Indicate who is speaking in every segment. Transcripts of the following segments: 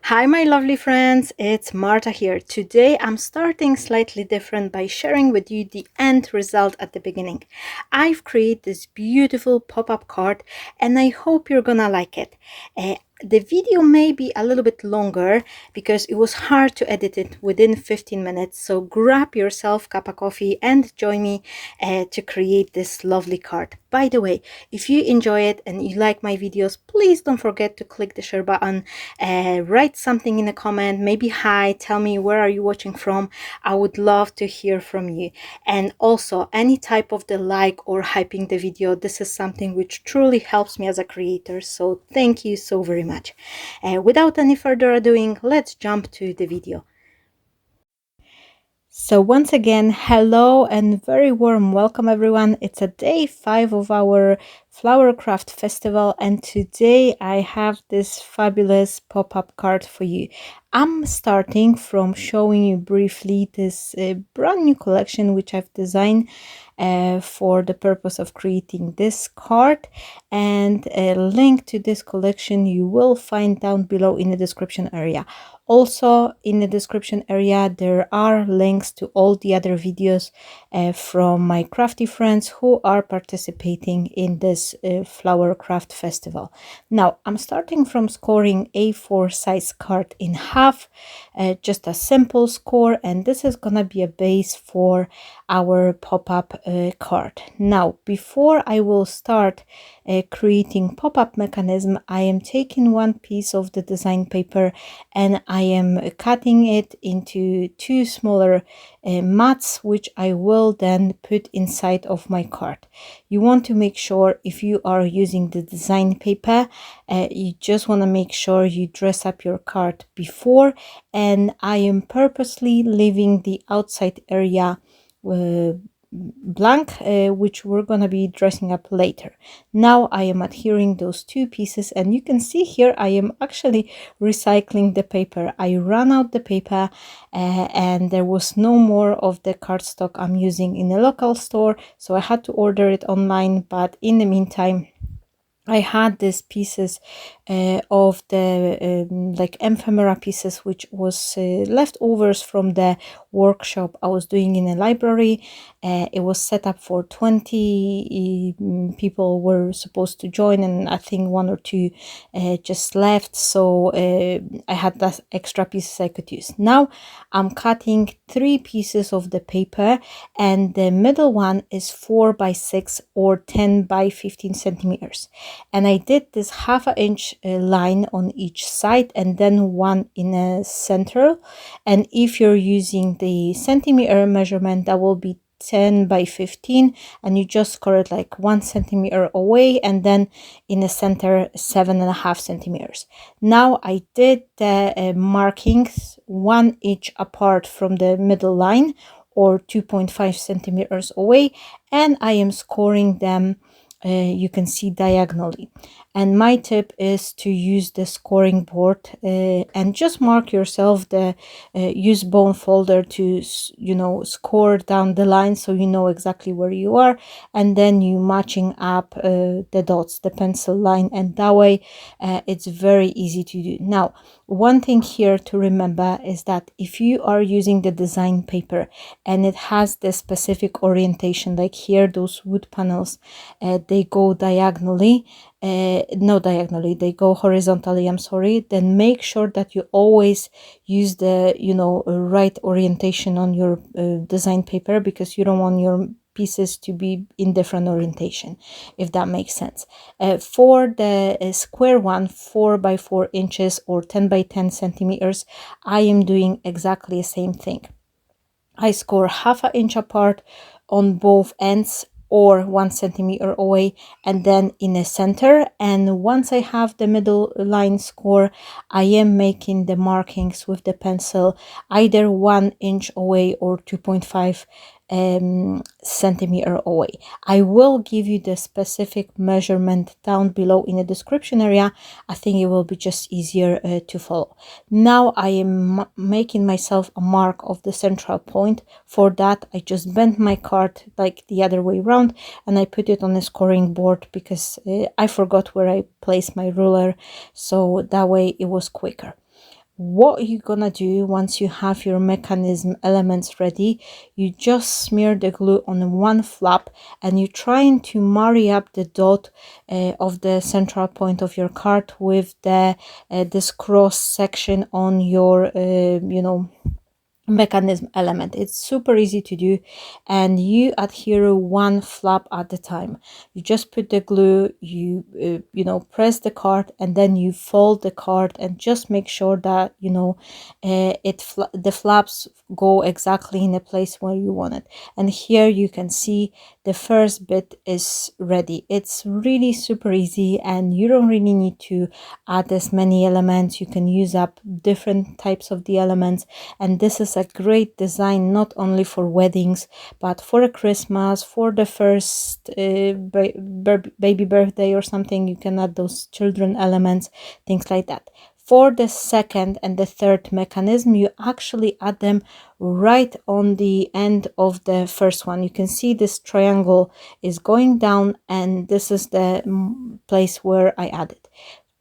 Speaker 1: Hi, my lovely friends, it's Marta here. Today I'm starting slightly different by sharing with you the end result at the beginning. I've created this beautiful pop-up card and I hope you're gonna like it. The video may be a little bit longer because it was hard to edit it within 15 minutes. So grab yourself a cup of coffee and join me to create this lovely card. By the way, if you enjoy it and you like my videos, please don't forget to click the share button, write something in a comment, maybe hi, tell me where are you watching from. I would love to hear from you. And also any type of the like or hyping the video, this is something which truly helps me as a creator, so thank you so very much. Without any further ado, let's jump to the video. So once again, hello and very warm welcome everyone. It's a day 5 of our Flower Craft Festival and today I have this fabulous pop-up card for you. I'm starting from showing you briefly this brand new collection which I've designed for the purpose of creating this card, and a link to this collection you will find down below in the description area. Also in the description area there are links to all the other videos from my crafty friends who are participating in this Flower Craft Festival. Now I'm starting from scoring A4 size card in half, just a simple score, and this is gonna be a base for our pop-up card. Now before I will start creating pop-up mechanism, I am taking one piece of the design paper and I am cutting it into two smaller mats, which I will then put inside of my card. You want to make sure if you are using the design paper, you just want to make sure you dress up your card before, and I am purposely leaving the outside area blank, which we're gonna be dressing up later. Now I am adhering those two pieces, and you can see here I am actually recycling the paper. I ran out the paper and there was no more of the cardstock I'm using in a local store, so I had to order it online. But in the meantime I had these pieces of the like ephemera pieces, which was leftovers from the workshop I was doing in a library. It was set up for 20 people were supposed to join, and I think one or two just left, so I had that extra pieces I could use. Now I'm cutting 3 pieces of the paper, and the middle one is 4 by 6 or 10 by 15 centimeters. And I did this half an inch line on each side and then one in a center. And if you're using the centimeter measurement, that will be 10 by 15, and you just score it like 1 centimeter away, and then in the center 7.5 centimeters. Now I did the markings 1 inch apart from the middle line, or 2.5 centimeters away, and I am scoring them you can see diagonally. And my tip is to use the scoring board and just mark yourself the use bone folder to score down the line, so you know exactly where you are, and then you matching up the dots, the pencil line, and that way it's very easy to do. Now one thing here to remember is that if you are using the design paper and it has the specific orientation, like here those wood panels, they go diagonally, no diagonally, they go horizontally, I'm sorry, then make sure that you always use the right orientation on your design paper, because you don't want your pieces to be in different orientation, if that makes sense. For the square one, 4 by 4 inches or 10 by 10 centimeters, I am doing exactly the same thing. I score half an inch apart on both ends or 1 centimeter away, and then in the center. And once I have the middle line score, I am making the markings with the pencil either 1 inch away or 2.5 centimeter away. I will give you the specific measurement down below in the description area. I think it will be just easier to follow. Now I am making myself a mark of the central point. For that I just bent my card like the other way around, and I put it on the scoring board because I forgot where I placed my ruler, so that way it was quicker. what you're gonna do once you have your mechanism elements ready, you just smear the glue on one flap, and you're trying to marry up the dot of the central point of your card with the this cross section on your mechanism element. It's super easy to do, and you adhere one flap at a time. You just put the glue, you press the card, and then you fold the card, and just make sure that the flaps go exactly in the place where you want it. And here you can see the first bit is ready. It's really super easy, and you don't really need to add as many elements. You can use up different types of the elements, and this is a great design not only for weddings but for a Christmas, for the first baby birthday or something. You can add those children elements, things like that. For the second and the third mechanism, you actually add them right on the end of the first one. You can see this triangle is going down, and this is the place where I added.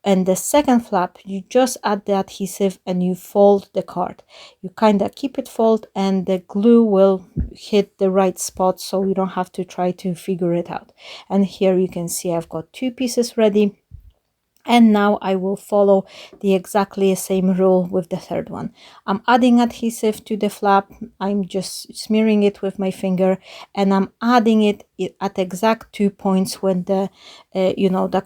Speaker 1: And the second flap, you just add the adhesive and you fold the card. You kind of keep it fold, and the glue will hit the right spot, so you don't have to try to figure it out. And here you can see I've got two pieces ready. And now I will follow the exactly same rule with the third one. I'm adding adhesive to the flap. I'm just smearing it with my finger, and I'm adding it at exact 2 points when the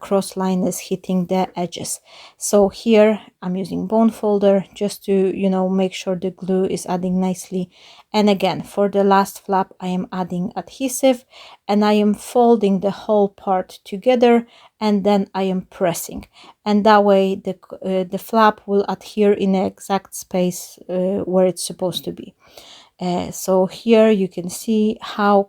Speaker 1: cross line is hitting the edges. So here I'm using bone folder just to make sure the glue is adding nicely. And again, for the last flap, I am adding adhesive, and I am folding the whole part together, and then I am pressing, and that way the flap will adhere in the exact space where it's supposed to be. So here you can see how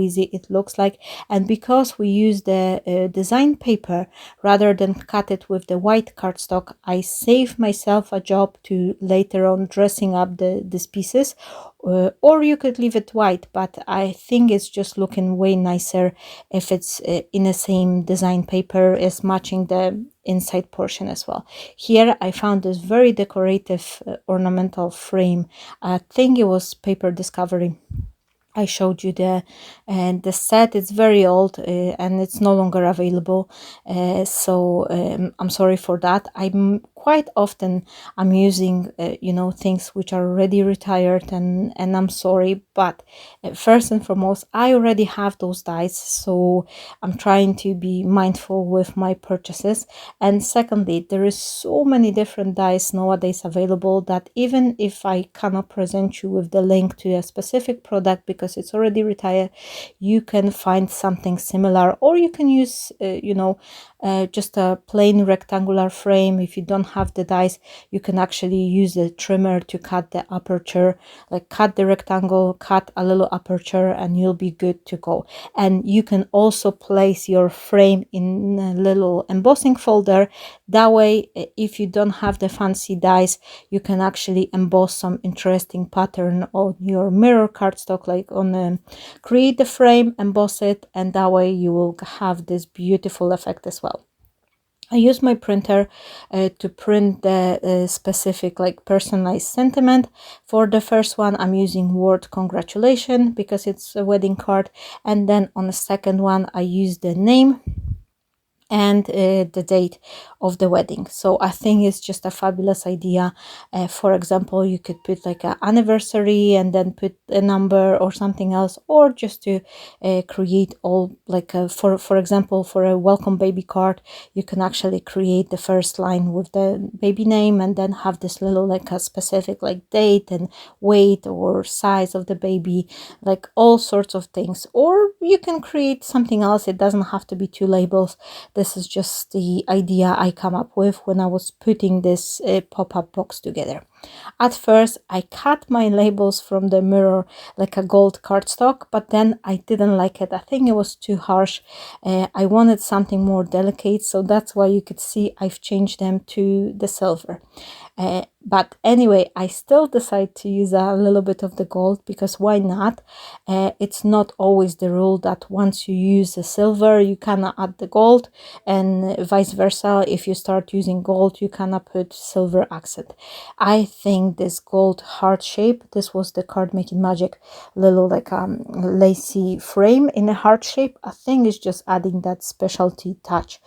Speaker 1: easy it looks like. And because we use the design paper rather than cut it with the white cardstock, I save myself a job to later on dressing up these pieces. Or you could leave it white, but I think it's just looking way nicer if it's in the same design paper as matching the inside portion as well. Here I found this very decorative ornamental frame. I think it was Paper Discovery. I showed you the set. It's very old and it's no longer available, so I'm sorry for that. I'm quite often I'm using things which are already retired, and I'm sorry, but first and foremost, I already have those dies, so I'm trying to be mindful with my purchases. And secondly, there is so many different dies nowadays available that even if I cannot present you with the link to a specific product because it's already retired, you can find something similar, or you can use just a plain rectangular frame. If you don't have the dies, you can actually use a trimmer to cut the aperture, like cut the rectangle, cut a little aperture, and you'll be good to go. And you can also place your frame in a little embossing folder. That way, if you don't have the fancy dies, you can actually emboss some interesting pattern on your mirror cardstock, like on create the frame, emboss it, and that way you will have this beautiful effect as well. I use my printer to print the specific, like, personalized sentiment. For the first one, I'm using word congratulation because it's a wedding card, and then on the second one I use the name and the date of the wedding. So I think it's just a fabulous idea. For example, you could put like an anniversary and then put a number or something else, or just to create all, like for example, for a welcome baby card, you can actually create the first line with the baby name, and then have this little, like, a specific, like, date and weight or size of the baby, like all sorts of things. Or you can create something else. It doesn't have to be two labels. This is just the idea I come up with when I was putting this pop-up box together. At first, I cut my labels from the mirror like a gold cardstock, but then I didn't like it. I think it was too harsh. I wanted something more delicate, so that's why you could see I've changed them to the silver. But anyway, I still decide to use a little bit of the gold, because why not? It's not always the rule that once you use the silver, you cannot add the gold, and vice versa. If you start using gold, you cannot put silver accent. I think this gold heart shape, this was the Card Making Magic little like lacy frame in a heart shape, I think is just adding that specialty touch.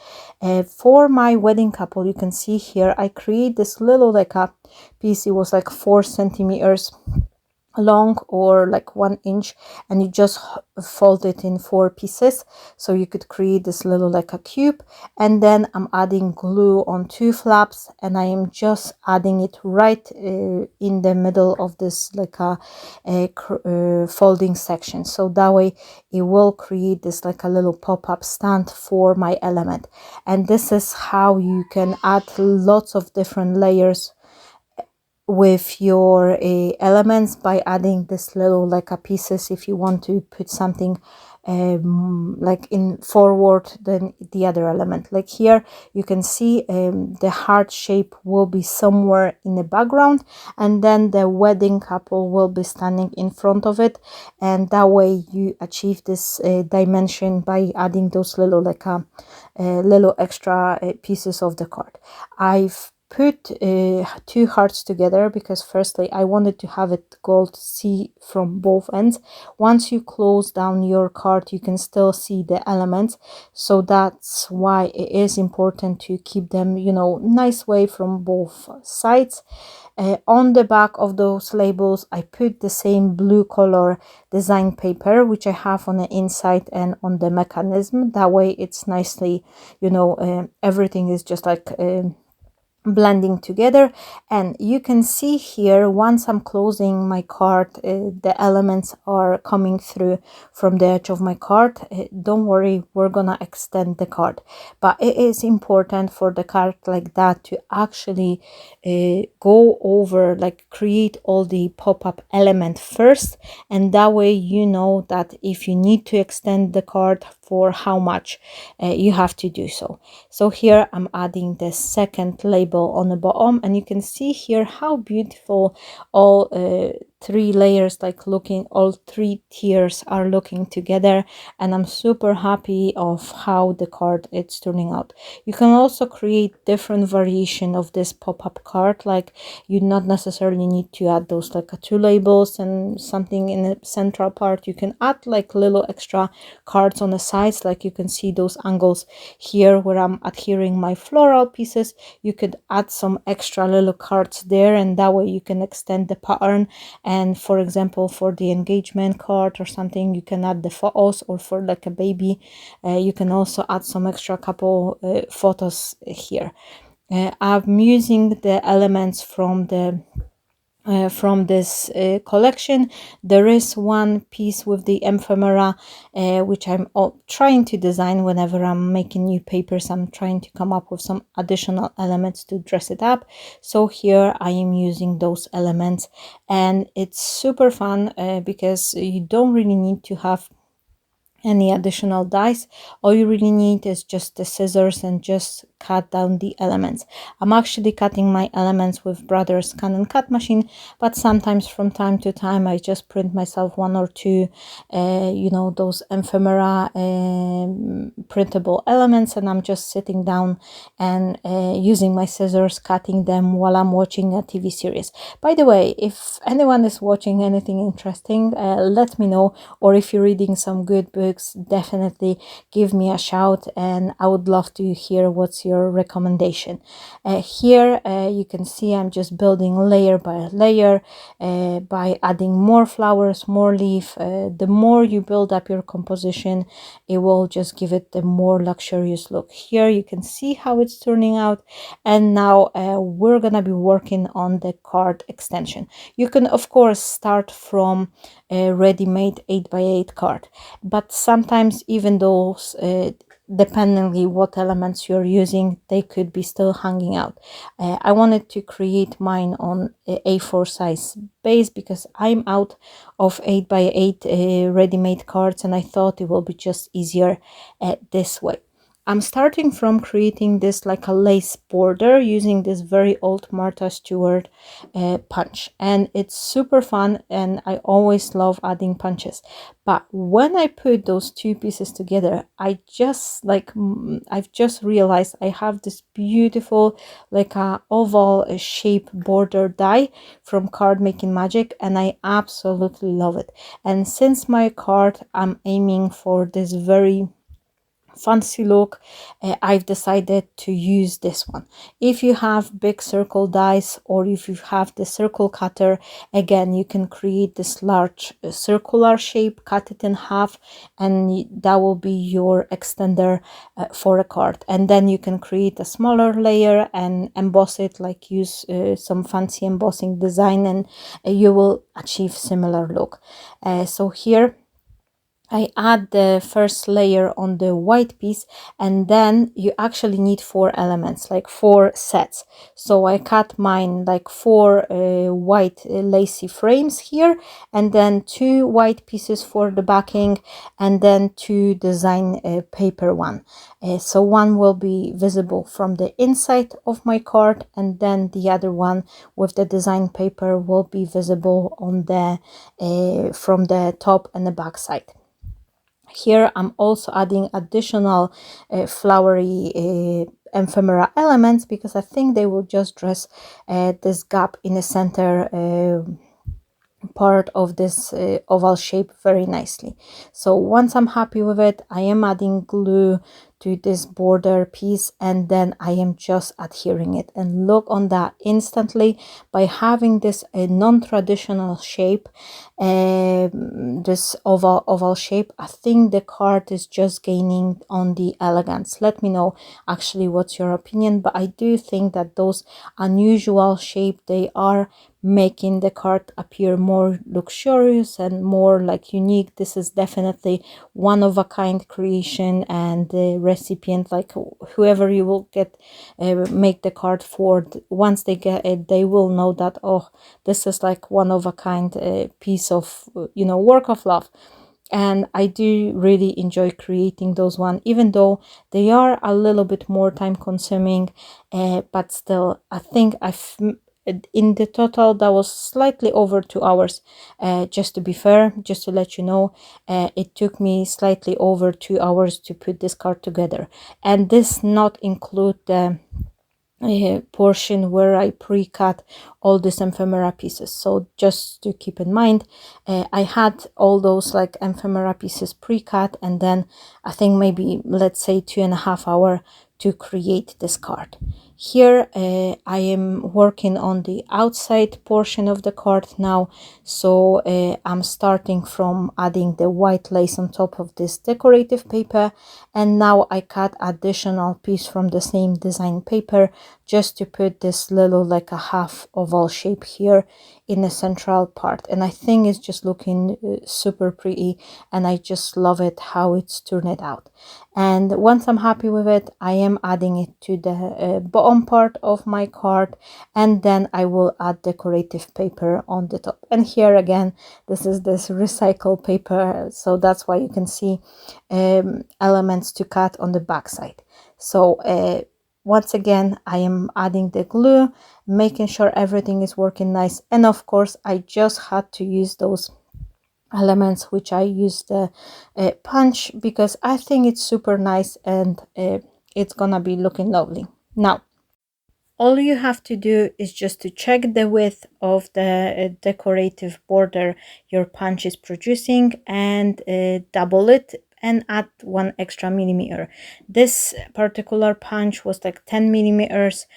Speaker 1: For my wedding couple, you can see here I create this little like a piece. It was like 4 centimeters long, or like 1 inch, and you just fold it in 4 pieces, so you could create this little like a cube. And then I'm adding glue on 2 flaps, and I am just adding it right in the middle of this like a folding section, so that way it will create this like a little pop-up stand for my element. And this is how you can add lots of different layers with your elements, by adding this little like a pieces. If you want to put something like in forward than the other element, like here you can see the heart shape will be somewhere in the background, and then the wedding couple will be standing in front of it, and that way you achieve this dimension by adding those little like little extra pieces of the card. I've put 2 hearts together because firstly I wanted to have it gold see from both ends. Once you close down your card, you can still see the elements, so that's why it is important to keep them, you know, nice way from both sides. On the back of those labels I put the same blue color design paper, which I have on the inside and on the mechanism. That way it's nicely, you know, everything is just like blending together. And you can see here, once I'm closing my card, the elements are coming through from the edge of my card. Don't worry, we're gonna extend the card, but it is important for the card like that to actually go over, like create all the pop-up element first, and that way you know that if you need to extend the card, for how much you have to do so. So here I'm adding the second label on the bottom, and you can see here how beautiful all 3 layers, like looking, all 3 tiers are looking together, and I'm super happy of how the card it's turning out. You can also create different variation of this pop-up card, like you not necessarily need to add those like 2 labels and something in the central part. You can add like little extra cards on the sides, like you can see those angles here where I'm adhering my floral pieces. You could add some extra little cards there, and that way you can extend the pattern. And for example, for the engagement card or something, you can add the photos, or for like a baby, you can also add some extra couple photos here. I'm using the elements from this collection. There is one piece with the ephemera, which I'm trying to design. Whenever I'm making new papers, I'm trying to come up with some additional elements to dress it up. So here I am using those elements, and it's super fun because you don't really need to have any additional dies. All you really need is just the scissors and just cut down the elements. I'm actually cutting my elements with Brother's Canon cut machine, but sometimes from time to time I just print myself 1 or 2 you know, those ephemera printable elements, and I'm just sitting down and using my scissors, cutting them while I'm watching a TV series. By the way, if anyone is watching anything interesting, let me know, or if you're reading some good books, definitely give me a shout, and I would love to hear what's your recommendation. Here you can see I'm just building layer by layer by adding more flowers, more leaf. The more you build up your composition, it will just give it a more luxurious look. Here you can see how it's turning out, and now we're gonna be working on the card extension. You can of course start from a ready-made 8x8 card, but sometimes even those dependingly what elements you're using, they could be still hanging out. I wanted to create mine on A4 size base because I'm out of 8 by 8 ready-made cards, and I thought it will be just easier this way. I'm starting from creating this like a lace border using this very old Marta Stewart punch, and it's super fun, and I always love adding punches. But when I put those two pieces together, I've just realized I have this beautiful like a oval shape border die from Card Making Magic, and I absolutely love it. And since my card, I'm aiming for this very fancy look, I've decided to use this one. If you have big circle dies, or if you have the circle cutter, again you can create this large circular shape, cut it in half, and that will be your extender for a card. And then you can create a smaller layer and emboss it, like use some fancy embossing design, and you will achieve similar look. So here I add the first layer on the white piece, and then you actually need 4 elements, like 4 sets. So I cut mine like 4 white lacy frames here, and then 2 white pieces for the backing, and then 2 design paper one. So one will be visible from the inside of my card, and then the other one with the design paper will be visible on the from the top and the back side. Here I'm also adding additional flowery ephemera elements because I think they will just dress this gap in the center part of this oval shape very nicely. So once I'm happy with it, I am adding glue to this border piece, and then I am just adhering it. And look on that, instantly, by having this non-traditional shape, this oval shape, I think the card is just gaining on the elegance. Let me know actually what's your opinion, but I do think that those unusual shape, they are making the card appear more luxurious and more like unique. This is definitely one of a kind creation, and the recipient, like whoever you will get make the card for, once they get it, they will know that, oh, this is like one of a kind piece of work of love. And I do really enjoy creating those one, even though they are a little bit more time consuming, but still I think I've in the total that was slightly over 2 hours. Just to be fair, just to let you know, it took me slightly over 2 hours to put this card together, and this not include the portion where I pre-cut all these ephemera pieces. So just to keep in mind, I had all those like ephemera pieces pre-cut, and then I think maybe, let's say, 2.5 hours to create this card. Here I am working on the outside portion of the card now, so I'm starting from adding the white lace on top of this decorative paper, and now I cut additional piece from the same design paper just to put this little like a half oval shape here in the central part. And I think it's just looking super pretty, and I just love it how it's turned out. And once I'm happy with it, I am adding it to the bottom part of my card, and then I will add decorative paper on the top. And here again, this is this recycled paper, so that's why you can see elements to cut on the back side. So once again, I am adding the glue, making sure everything is working nice, and of course I just had to use those elements which I used the punch, because I think it's super nice, and it's gonna be looking lovely. Now all you have to do is just to check the width of the decorative border your punch is producing, and double it and add 1 extra millimeter. This particular punch was like 10 millimeters,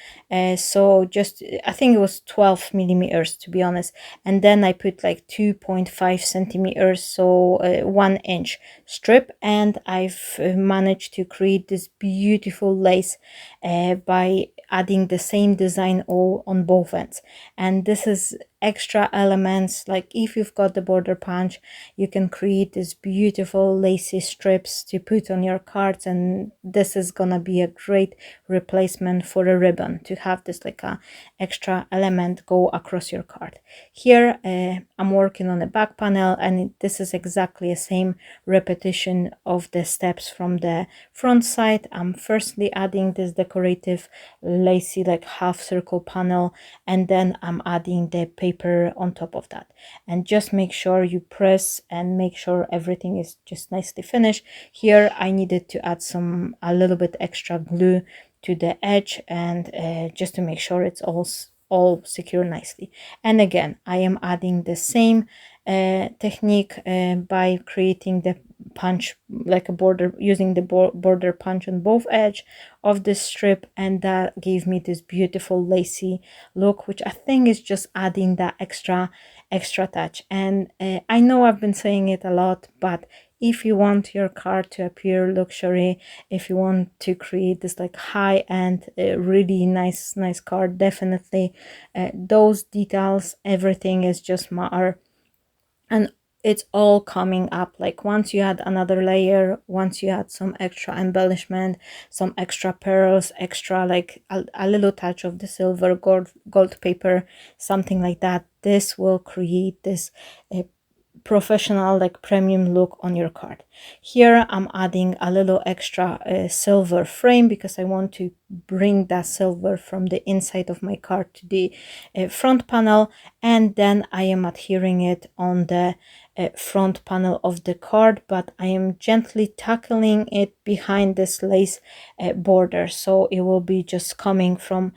Speaker 1: so just I think it was 12 millimeters to be honest, and then I put like 2.5 centimeters, so 1 inch strip, and I've managed to create this beautiful lace by adding the same design all on both ends. And this is extra elements. Like if you've got the border punch, you can create these beautiful lacy strips to put on your cards, and this is gonna be a great replacement for a ribbon, to have this like a extra element go across your card. Here I'm working on the back panel, and this is exactly the same repetition of the steps from the front side. I'm firstly adding this decorative lacy like half circle panel, and then I'm adding the paper on top of that. And just make sure you press and make sure everything is just nicely finished. Here I needed to add a little bit extra glue to the edge, and just to make sure it's all secure nicely. And again, I am adding the same technique by creating the punch, like a border, using the border punch on both edge of this strip, and that gave me this beautiful lacy look, which I think is just adding that extra touch. And I know I've been saying it a lot, but if you want your card to appear luxury, if you want to create this like high-end really nice card, definitely those details, everything is just matter. And it's all coming up. Like once you add another layer, once you add some extra embellishment, some extra pearls, extra like a little touch of the silver, gold paper, something like that, this will create this professional like premium look on your card. Here I'm adding a little extra silver frame, because I want to bring that silver from the inside of my card to the front panel, and then I am adhering it on the front panel of the card, but I am gently tackling it behind this lace border, so it will be just coming from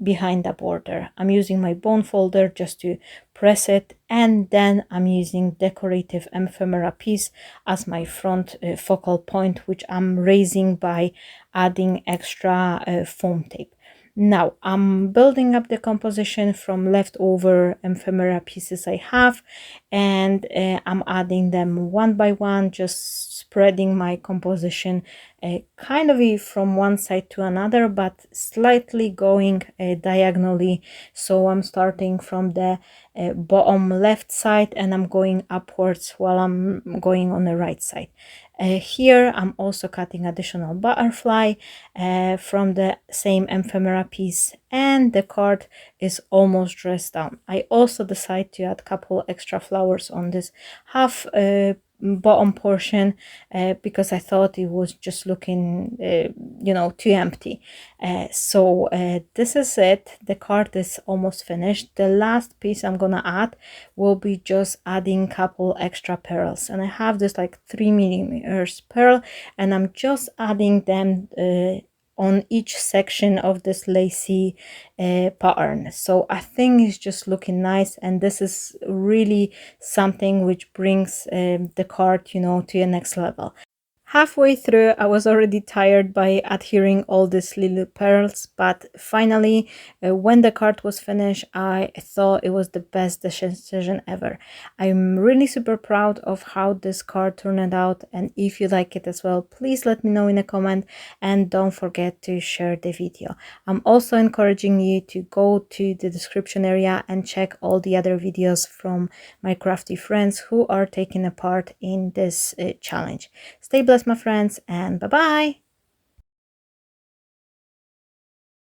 Speaker 1: behind the border. I'm using my bone folder just to press it, and then I'm using decorative ephemera piece as my front focal point, which I'm raising by adding extra foam tape. Now I'm building up the composition from leftover ephemera pieces I have, and I'm adding them one by one, just spreading my composition kind of from one side to another, but slightly going diagonally. So I'm starting from the bottom left side, and I'm going upwards while I'm going on the right side. Here I'm also cutting additional butterfly from the same ephemera piece, and the card is almost dressed down. I also decide to add a couple extra flowers on this half bottom portion because I thought it was just looking too empty. So this is it. The card is almost finished. The last piece I'm gonna add will be just adding a couple extra pearls, and I have this like 3mm pearl, and I'm just adding them on each section of this lacy pattern. So I think it's just looking nice, and this is really something which brings the card to the next level. Halfway through, I was already tired by adhering all these little pearls, but finally, when the card was finished, I thought it was the best decision ever. I'm really super proud of how this card turned out, and if you like it as well, please let me know in a comment, and don't forget to share the video. I'm also encouraging you to go to the description area and check all the other videos from my crafty friends who are taking a part in this challenge. Stay blessed, my friends, and bye-bye!